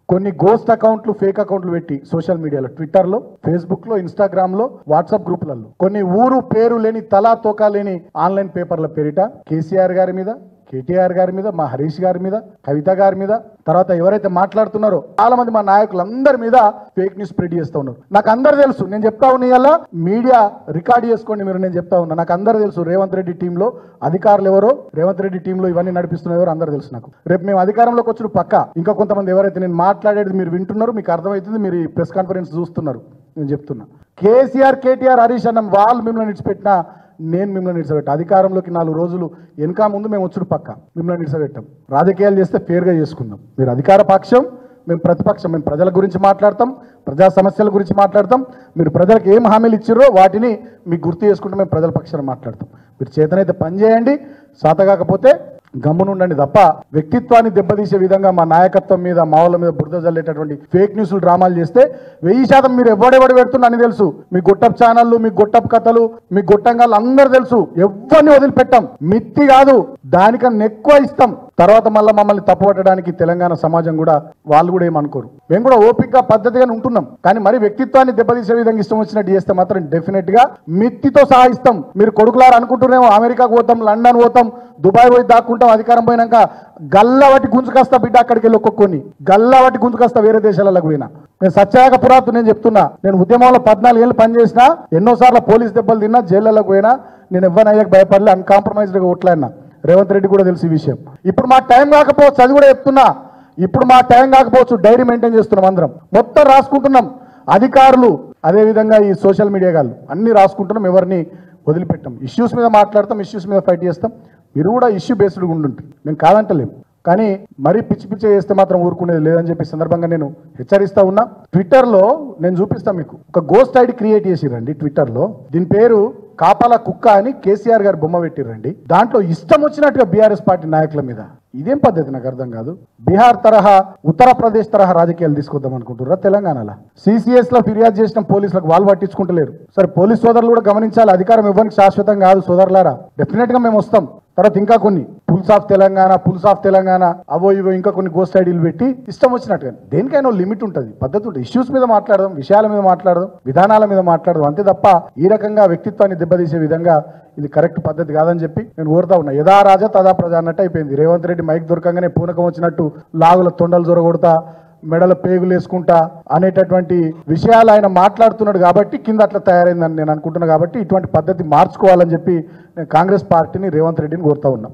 కొన్ని గోస్ట్ అకౌంట్లు ఫేక్ అకౌంట్లు పెట్టి సోషల్ మీడియాలో ట్విట్టర్లో ఫేస్బుక్లో ఇన్స్టాగ్రామ్లో వాట్సాప్ గ్రూపులలో కొన్ని ఊరు పేరు లేని తలా తోకా లేని ఆన్లైన్ పేపర్ల పేరిట కేసీఆర్ గారి మీద కేటీఆర్ గారి మీద మా హరీష్ గారి మీద కవిత గారి మీద తర్వాత ఎవరైతే మాట్లాడుతున్నారో చాలా మంది మా నాయకులందరి మీద ఫేక్ న్యూస్ స్ప్రెడ్ చేస్తూ ఉన్నారు. నాకు అందరు తెలుసు, నేను చెప్తా ఉన్నా ఇలా మీడియా రికార్డ్ చేసుకోండి మీరు, నేను చెప్తా ఉన్నా నాకు అందరు తెలుసు. రేవంత్ రెడ్డి టీంలో అధికారులు ఎవరో, రేవంత్ రెడ్డి టీంలో ఇవన్నీ నడిపిస్తున్న ఎవరో అందరు తెలుసు నాకు. రేపు మేము అధికారంలోకి వచ్చిన పక్క ఇంకా కొంతమంది ఎవరైతే నేను మాట్లాడేది మీరు వింటున్నారు, మీకు అర్థమవుతుంది, మీరు ఈ ప్రెస్ కాన్ఫరెన్స్ చూస్తున్నారు. నేను చెప్తున్నా కేసీఆర్ కేటీఆర్ హరీష్ అన్న వాళ్ళు మిమ్మల్ని నిడిచిపెట్టినా నేను మిమ్మల్ని నిడిచిపెట్టా. అధికారంలోకి 4 రోజులు వెనక ముందు మేము వచ్చుడు పక్క మిమ్మల్ని నిడిచిపెట్టాం. రాజకీయాలు చేస్తే ఫేర్గా చేసుకుందాం. మీరు అధికార పక్షం, మేము ప్రతిపక్షం. మేము ప్రజల గురించి మాట్లాడతాం, ప్రజా సమస్యల గురించి మాట్లాడతాం. మీరు ప్రజలకు ఏం హామీలు ఇచ్చిర్రో వాటిని మీకు గుర్తు చేసుకుంటూ మేము ప్రజల పక్షాన్ని మాట్లాడతాం. మీరు చేతనైతే పని చేయండి, సాతగాకపోతే గమ్మునుండండి తప్ప వ్యక్తిత్వాన్ని దెబ్బతీసే విధంగా మా నాయకత్వం మీద మా వాళ్ళ మీద బురద జల్లేటటువంటి ఫేక్ న్యూస్లు డ్రామాలు చేస్తే 1000% మీరు ఎవడెవడు పెడుతున్నా అని తెలుసు. మీ గొట్టపు ఛానళ్ళు, మీ గొట్టపు కథలు, మీ గొట్టంగాళ్ళు అందరూ తెలుసు. ఎవరిని వదిలిపెట్టాం, మిత్తి కాదు దానికన్నా ఎక్కువ ఇస్తాం. తర్వాత మళ్ళీ మమ్మల్ని తప్పుపట్టడానికి తెలంగాణ సమాజం కూడా వాళ్ళు కూడా ఏమనుకోరు. మేము కూడా ఓపికగా పద్ధతిగానే ఉంటున్నాం. కానీ మరి వ్యక్తిత్వాన్ని దెబ్బతీసే విధంగా ఇష్టం వచ్చినట్టు చేస్తే మాత్రం డెఫినెట్ గా మిత్తితో సహా ఇస్తాం. మీరు కొడుకులారు అనుకుంటున్నామో అమెరికాకు పోతాం, లండన్ పోతాం, దుబాయ్ పోయి దాక్కుంటాం. అధికారం పోయినాక గల్లవటి గుంజుకొస్తా బిడ్డ, అక్కడికి వెళ్ళి ఒక్కొక్కని గల్లవటి గుంజుకొస్తా వేరే దేశాలకు పోయినా. నేను సత్యాగ పురాతు నేను చెప్తున్నా, నేను ఉద్యమంలో 14 ఏళ్ళు పనిచేసినా, ఎన్నోసార్లు పోలీస్ దెబ్బలు తిన్నా, జైళ్ళకు పోయినా, నేను ఎవరినయ్యాక భయపడలే, అన్కాంప్రమైజ్డ్గా ఓట్లాడినా. రేవంత్ రెడ్డి కూడా తెలిసి విషయం. ఇప్పుడు మా టైం కాకపోవచ్చు, అది కూడా చెప్తున్నా, ఇప్పుడు మా టైం కాకపోవచ్చు. డైరీ మెయింటైన్ చేస్తున్నాం, అందరం మొత్తం రాసుకుంటున్నాం. అధికారులు అదేవిధంగా ఈ సోషల్ మీడియా గాళ్ళు అన్ని రాసుకుంటున్నాం, ఎవరిని వదిలిపెట్టాం. ఇష్యూస్ మీద మాట్లాడతాం, ఇష్యూస్ మీద ఫైట్ చేస్తాం. మీరు కూడా ఇష్యూ బేస్డ్గా ఉండుంటారు, మేము కాదంటలేము. కానీ మరీ పిచ్చి పిచ్చి చేస్తే మాత్రం ఊరుకునేది లేదని చెప్పి సందర్భంగా నేను హెచ్చరిస్తా ఉన్నా. ట్విట్టర్లో నేను చూపిస్తాను మీకు, ఒక గోస్ట్ ఐడి క్రియేట్ చేసిరండి ట్విట్టర్లో. దీని పేరు కాపాల కుక్క అని కేసీఆర్ గారు బొమ్మ పెట్టిరండి. దాంట్లో ఇష్టం వచ్చినట్టుగా బీఆర్ఎస్ పార్టీ నాయకుల మీద. ఇదేం పద్ధతి నాకు అర్థం కాదు. బీహార్ తరహా, ఉత్తరప్రదేశ్ తరహా రాజకీయాలు తీసుకొద్దాం అనుకుంటున్నారా తెలంగాణలో? సిసిఎస్ లో ఫిర్యాదు చేసిన పోలీసులకు వాళ్ళు పట్టించుకుంటలేరు. సరే పోలీస్ సోదరులు కూడా గమనించాలి, అధికారం ఇవ్వడానికి శాశ్వతం కాదు సోదరులారా. డెఫినెట్ గా మేము వస్తాం. తర్వాత ఇంకా కొన్ని పుల్స్ ఆఫ్ తెలంగాణ అవో ఇవో ఇంకా కొన్ని గోస్ట్ ఐడీలు పెట్టి ఇష్టం వచ్చినట్టుగా. దేనికైనా లిమిట్ ఉంటుంది, పద్ధతి ఉంటుంది. ఇష్యూస్ మీద మాట్లాడదాం, విషయాల మీద మాట్లాడదాం, విధానాల మీద మాట్లాడదాం, అంతే తప్ప ఈ రకంగా వ్యక్తిత్వాన్ని దెబ్బతీసే విధంగా ఇది కరెక్ట్ పద్ధతి కాదని చెప్పి నేను కోరుతా ఉన్నా. యథా రాజా తదా ప్రజ అన్నట్టు అయిపోయింది. రేవంత్ రెడ్డి మైక్ దొరకంగానే పూనకం వచ్చినట్టు లాగుల తొండలు జొరగొడతా, మెడల పేగులు వేసుకుంటా అనేటటువంటి విషయాలు ఆయన మాట్లాడుతున్నాడు కాబట్టి కింద అట్లా తయారైందని నేను అనుకుంటున్నా. కాబట్టి ఇటువంటి పద్ధతి మార్చుకోవాలని చెప్పి నేను కాంగ్రెస్ పార్టీని, రేవంత్ రెడ్డిని కోరుతా ఉన్నా.